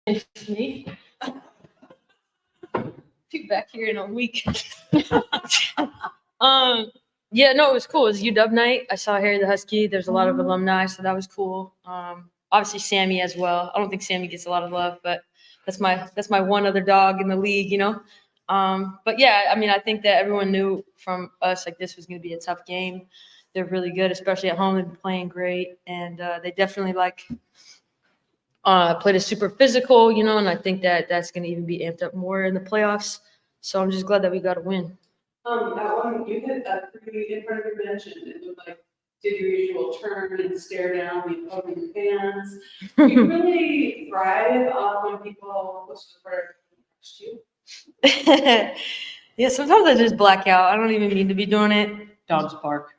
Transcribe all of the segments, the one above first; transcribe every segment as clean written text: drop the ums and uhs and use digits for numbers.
Me. Be back here in a week. Yeah, no, it was cool. It was UW night. I saw Harry the Husky. There's a lot of alumni, so that was cool. Obviously Sammy as well. I don't think Sammy gets a lot of love, but that's my one other dog in the league, you know. But yeah, I mean, I think that everyone knew from us like this was going to be a tough game. They're really good, especially at home. They've been playing great, and they definitely played a super physical, you know, and I think that that's going to even be amped up more in the playoffs. So I'm just glad that we got a win. That one, you hit that pretty in front of your bench, and it looked like did your usual turn and stare down the opposing fans. You really thrive when people push the prayer against you. Yeah, sometimes I just black out. I don't even mean to be doing it. Dogs bark.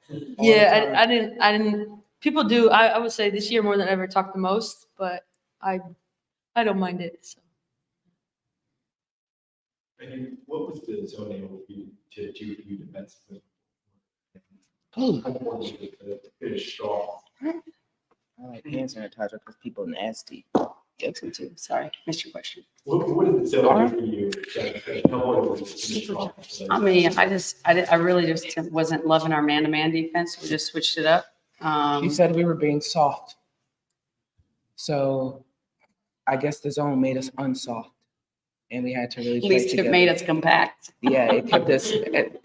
Yeah, I didn't. People do. I would say this year more than ever talk the most, but I don't mind it. So. And what was the zone able to do for you defensively? Finish strong. I like hand sanitizer because people nasty. Jokes me too. Sorry, missed your question. What did the zone do for you that helped you finish strong? I mean, I really just wasn't loving our man-to-man defense. We just switched it up. She said we were being soft. So I guess the zone made us unsoft. And we had to really At play least together. it made us compact. Yeah, it kept us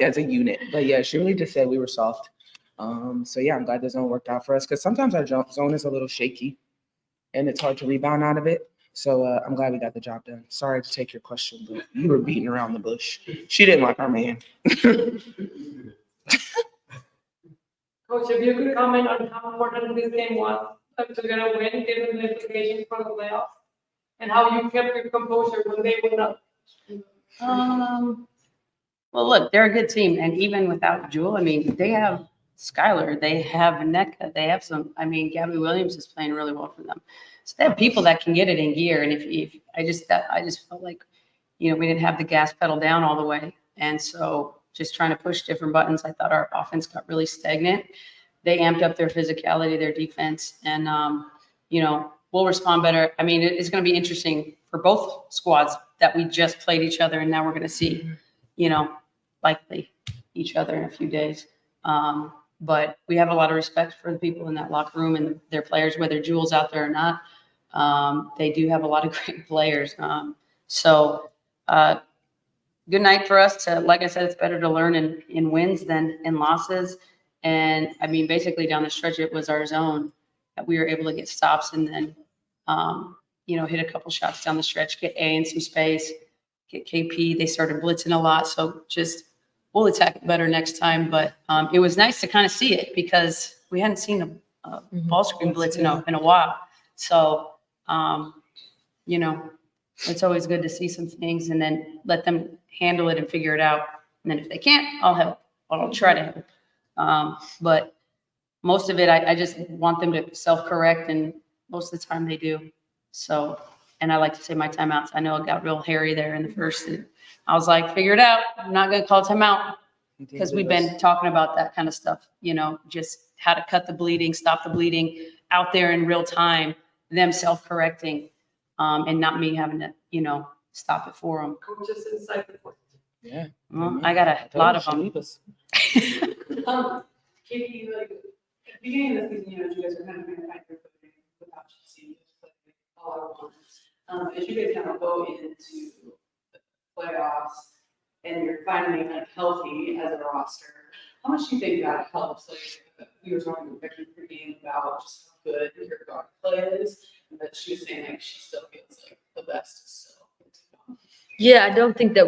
as a unit. But yeah, she really just said we were soft. So yeah, I'm glad the zone worked out for us because sometimes our zone is a little shaky and it's hard to rebound out of it. So I'm glad we got the job done. Sorry to take your question, but you were beating around the bush. She didn't like our man. Coach, if you could comment on how important this game was to get a win, given the implications for the playoffs, and how you kept your composure when they went up. Well, look, they're a good team, and even without Jewel, I mean, they have Skylar, they have Neka, they have some. I mean, Gabby Williams is playing really well for them. So they have people that can get it in gear. And if I just felt like, you know, we didn't have the gas pedal down all the way, and so just trying to push different buttons. I thought our offense got really stagnant. They amped up their physicality, their defense, and you know, we'll respond better. I mean, it's going to be interesting for both squads that we just played each other, and now we're going to see, you know, likely each other in a few days. But we have a lot of respect for the people in that locker room and their players, whether Jewel's out there or not. They do have a lot of great players. Good night for us to, like I said, it's better to learn in wins than in losses. And I mean, basically down the stretch, it was our zone that we were able to get stops and then, you know, hit a couple shots down the stretch, get A in some space, get KP. They started blitzing a lot. So just we'll attack it better next time. But it was nice to kind of see it because we hadn't seen a ball screen blitz in a while. So, you know, it's always good to see some things and then let them handle it and figure it out. And then if they can't, I'll help. I'll try to help. But most of it, I just want them to self-correct, and most of the time they do. So, and I like to say my timeouts. I know it got real hairy there in the first. And I was like, figure it out. I'm not going to call timeout because we've been talking about that kind of stuff, you know, just how to cut the bleeding, stop the bleeding out there in real time, them self-correcting, and not me having to, you know, stop it for them. Coaches inside the court. Yeah. Well, I got a lot of them. Katie, like, at the beginning of the season, you know, you guys are kind of going to find your footing without you seeing just like all at once. As you guys kind of go into the playoffs and you're finally kind of healthy as a roster, how much do you think that helps? Like, we were talking with Becky pregame about just how good your guard play is, and that she was saying like she still feels like the best still. Yeah, I don't think that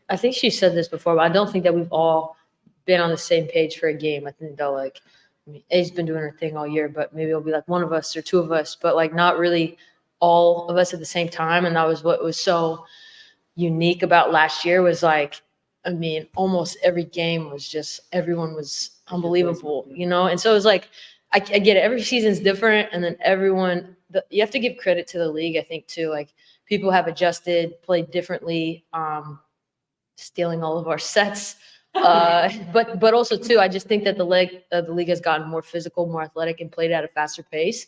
I think she said this before, but I don't think that we've all been on the same page for a game. I think they'll I mean, A's been doing her thing all year, but maybe it'll be like one of us or two of us, but like not really all of us at the same time. And that was what was so unique about last year was like, I mean, almost every game was just, everyone was unbelievable, you know? And so it was like, I get it. Every season's different. And then you have to give credit to the league, I think, too. Like people have adjusted, played differently, stealing all of our sets. But also too, I just think that the league has gotten more physical, more athletic, and played at a faster pace.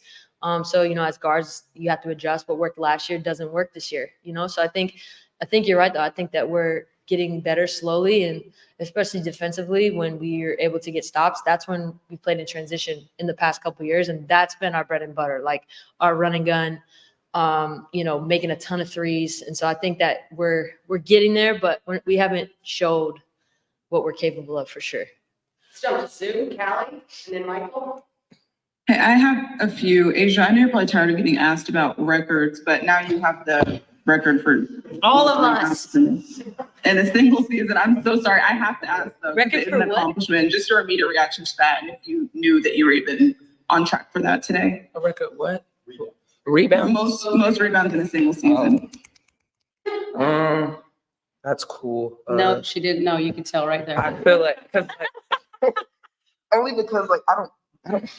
So, as guards, you have to adjust. What worked last year doesn't work this year, So I think you're right, though. I think that we're getting better slowly, and especially defensively when we're able to get stops. That's when we played in transition in the past couple of years, and that's been our bread and butter, like our running gun, making a ton of threes. And so I think that we're getting there, but we haven't showed what we're capable of for sure. Let's jump to Sue, Callie, and then Michael. Hey, I have a few. Asia, I know you're probably tired of getting asked about records, but now you have the record for All of us. in a single season. I'm so sorry. I have to ask though. 'Cause Record it is for an what? accomplishment. Just your immediate reaction to that, and if you knew that you were even on track for that today. A record what? Rebound? Most rebounds in a single season. That's cool. No, she didn't know. You could tell right there. I feel like only because I don't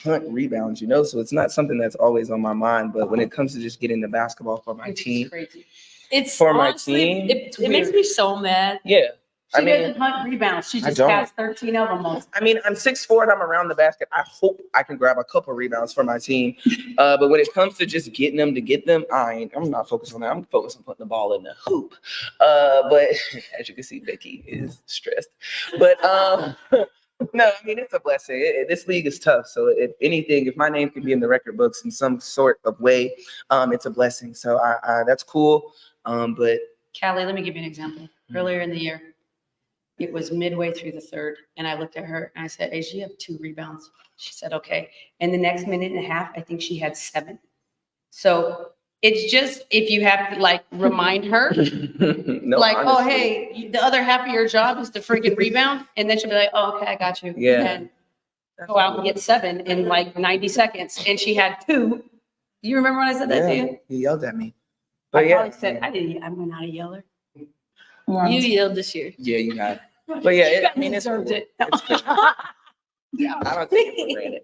hunt rebounds, so it's not something that's always on my mind. But when it comes to just getting the basketball for my Which is team, crazy. It's For my honestly, team, it makes me so mad. yeah. She doesn't hunt rebounds. She I just don't. has 13 of them most. I'm 6'4" and I'm around the basket. I hope I can grab a couple rebounds for my team. But when it comes to just getting them to get them, I'm not focused on that. I'm focused on putting the ball in the hoop. But as you can see, Becky is stressed. But no, it's a blessing. This league is tough. So if anything, if my name can be in the record books in some sort of way, it's a blessing. So I that's cool. But Callie, let me give you an example. Earlier in the year, it was midway through the third, and I looked at her and I said, Asia, you have 2 rebounds. She said, okay. And the next minute and a half, I think she had 7. So it's just, if you have to remind her, no, oh, honestly, hey, the other half of your job is to freaking rebound. And then she'll be like, oh, okay, I got you. Yeah. And go out and get 7 in 90 seconds. And she had 2. Do you remember when I said that to you? He yelled at me. I But yeah, probably said, I went out a yeller. Wow. You yelled this year. yeah, you got it. But yeah, it's deserved cool. it. It's cool. I don't take it for granted.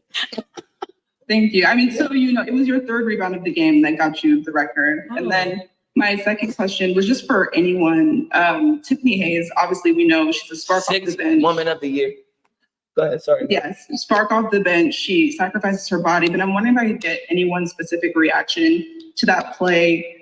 Thank you. So, it was your 3rd rebound of the game that got you the record. And then my second question was just for anyone. Tiffany Hayes, obviously we know she's a spark off the 6th bench. woman of the year. Go ahead, sorry. Yes, spark off the bench. She sacrifices her body, but I'm wondering if I could get anyone's specific reaction to that play,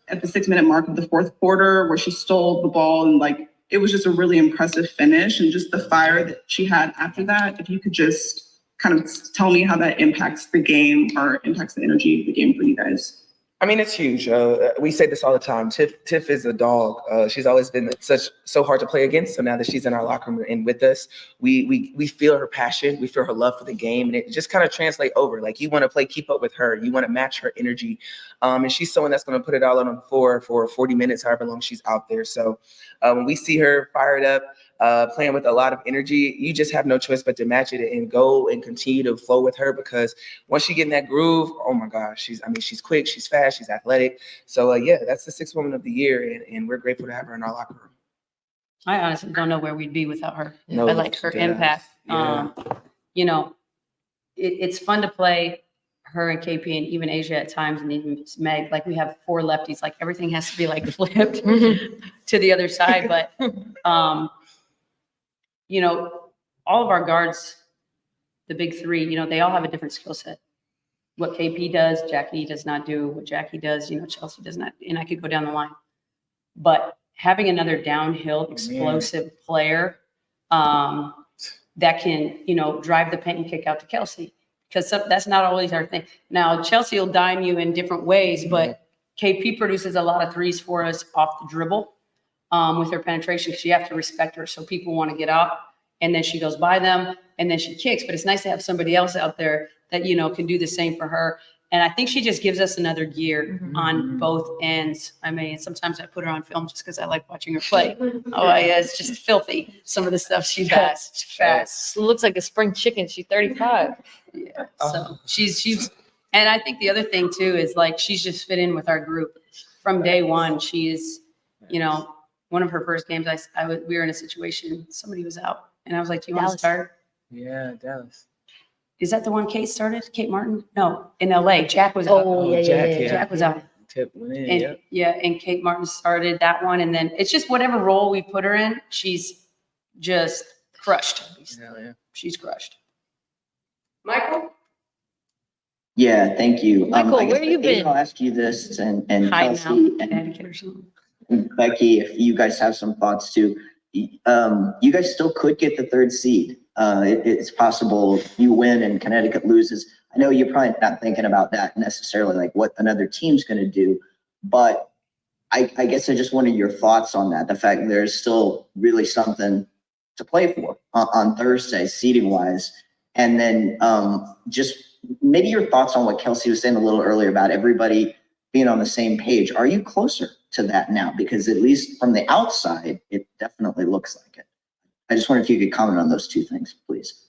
at the 6-minute mark of the 4th quarter, where she stole the ball and it was just a really impressive finish, and just the fire that she had after that. If you could just kind of tell me how that impacts the game or impacts the energy of the game for you guys. It's huge. We say this all the time. Tiff is a dog. She's always been so hard to play against. So now that she's in our locker room and with us, we feel her passion. We feel her love for the game, and it just kind of translates over. You want to play, keep up with her. You want to match her energy. And she's someone that's going to put it all on the floor for 40 minutes, however long she's out there. So when we see her fired up, playing with a lot of energy, you just have no choice but to match it and go and continue to flow with her, because once you get in that groove, oh my gosh, she's quick, she's fast, she's athletic. So yeah, that's the 6th woman of the year, and we're grateful to have her in our locker room. I honestly don't know where we'd be without her. No, I like her yeah, impact. yeah. It's fun to play her and KP and even Asia at times, and even Meg. We have 4 lefties. Everything has to be flipped to the other side. But all of our guards, the big 3, they all have a different skill set. What KP does, Jackie does not do. What Jackie does, Chelsea does not. And I could go down the line. But having another downhill, explosive player that can, drive the paint and kick out to Kelsey, because that's not always our thing. Now, Chelsea will dime you in different ways, but KP produces a lot of threes for us off the dribble with her penetration, because you have to respect her. So people want to get out, and then she goes by them, and then she kicks. But it's nice to have somebody else out there that, can do the same for her. And I think she just gives us another gear on both ends. Sometimes I put her on film just because I like watching her play. Oh, yeah, it's just filthy. Some of the stuff she does. She's fast. She looks like a spring chicken. She's 35. Yeah. So she's, and I think the other thing too is she's just fit in with our group from day one. She is, one of her first games, we were in a situation, somebody was out, and I was like, do you want to start? Yeah, Dallas. Is that the one Kate started? Kate Martin? No, in LA. Jack was out. Oh, yeah. Jack was out. Tip went in, And and Kate Martin started that one. And then it's just whatever role we put her in, she's just crushed. Yeah. She's crushed. Michael? Yeah, thank you. Michael, I guess where you maybe been? I'll ask you this and Hiding Kelsey out, and Connecticut or something. Becky, if you guys have some thoughts too. You guys still could get the third seed. It's possible you win and Connecticut loses. I know you're probably not thinking about that necessarily, like what another team's going to do, but I guess I just wanted your thoughts on that. The fact there's still really something to play for on Thursday, seeding wise. And then just maybe your thoughts on what Kelsey was saying a little earlier about everybody being on the same page. Are you closer to that now? Because at least from the outside, it definitely looks like it. I just wonder if you could comment on those two things, please.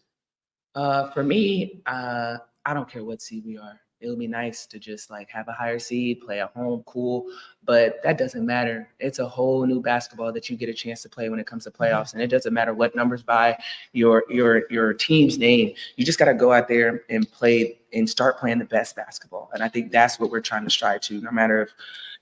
For me, I don't care what seed we are. It would be nice to just like have a higher seed, play at home, cool. But that doesn't matter. It's a whole new basketball that you get a chance to play when it comes to playoffs. And it doesn't matter what numbers by your team's name. You just got to go out there and play and start playing the best basketball. And I think that's what we're trying to strive to. No matter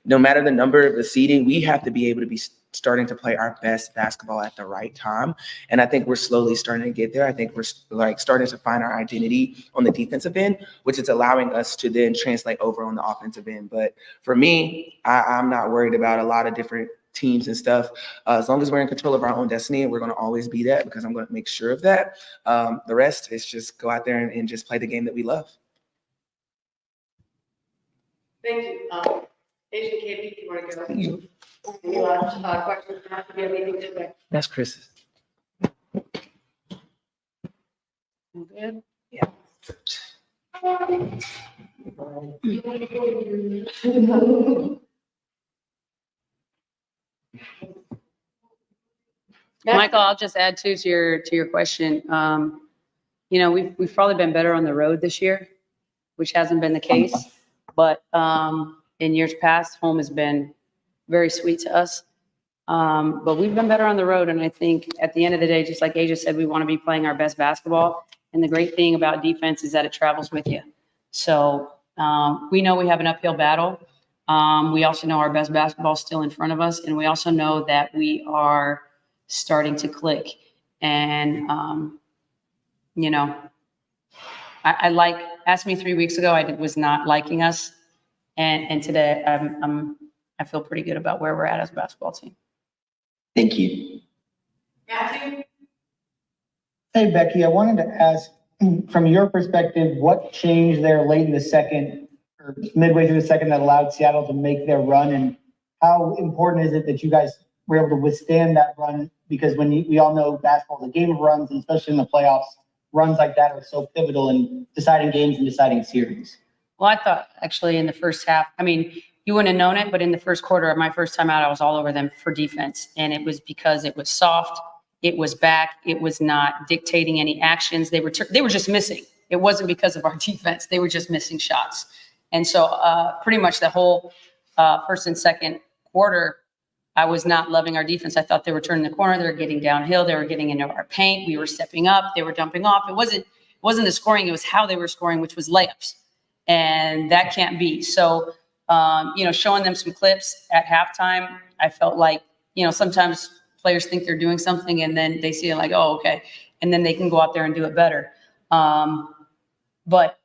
the number of the seeding, we have to be able to be starting to play our best basketball at the right time. And I think we're slowly starting to get there. I think we're like starting to find our identity on the defensive end, which is allowing us to then translate over on the offensive end. But for me, I'm not worried about a lot of different teams and stuff. As long as we're in control of our own destiny, and we're going to always be that because I'm going to make sure of that. The rest is just go out there and just play the game that we love. Thank you. Asian KB, if you want to go. Any last questions? Do you have anything to say? That's Chris's. Good. Michael, I'll just add too to your question. You know, we've probably been better on the road this year, which hasn't been the case. But in years past, home has been very sweet to us. But we've been better on the road, and I think at the end of the day, just like Asia said, we want to be playing our best basketball. And the great thing about defense is that it travels with you. So we know we have an uphill battle. We also know our best basketball is still in front of us, and we also know that we are starting to click. And you know, I asked me 3 weeks ago, I was not liking us, and today I feel pretty good about where we're at as a basketball team. Thank you. Matthew? Hey, Becky, I wanted to ask, from your perspective, what changed there late in the second or midway through the second that allowed Seattle to make their run? And how important is it that you guys were able to withstand that run? Because we all know basketball is a game of runs, and especially in the playoffs, runs like that are so pivotal in deciding games and deciding series. Well, I thought actually in the first half, I mean, you wouldn't have known it, but in the first quarter of my first time out, I was all over them for defense. And it was because it was soft. It was back. It was not dictating any actions. They were just missing. It wasn't because of our defense. They were just missing shots. And so pretty much the whole first and second quarter, I was not loving our defense. I thought they were turning the corner. They were getting downhill. They were getting into our paint. We were stepping up. They were dumping off. It wasn't the scoring. It was how they were scoring, which was layups. And that can't be. So, showing them some clips at halftime, I felt like, sometimes players think they're doing something and then they see it like, oh, okay. And then they can go out there and do it better. But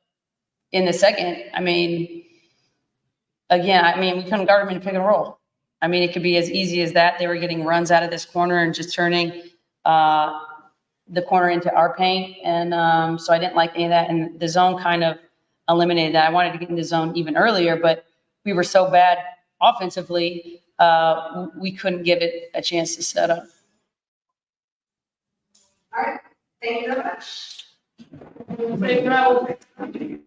in the second, we couldn't guard them in pick and roll. It could be as easy as that. They were getting runs out of this corner and just turning the corner into our paint. And so I didn't like any of that. And the zone kind of eliminated that. I wanted to get in the zone even earlier, but we were so bad offensively, we couldn't give it a chance to set up. All right. Thank you very much.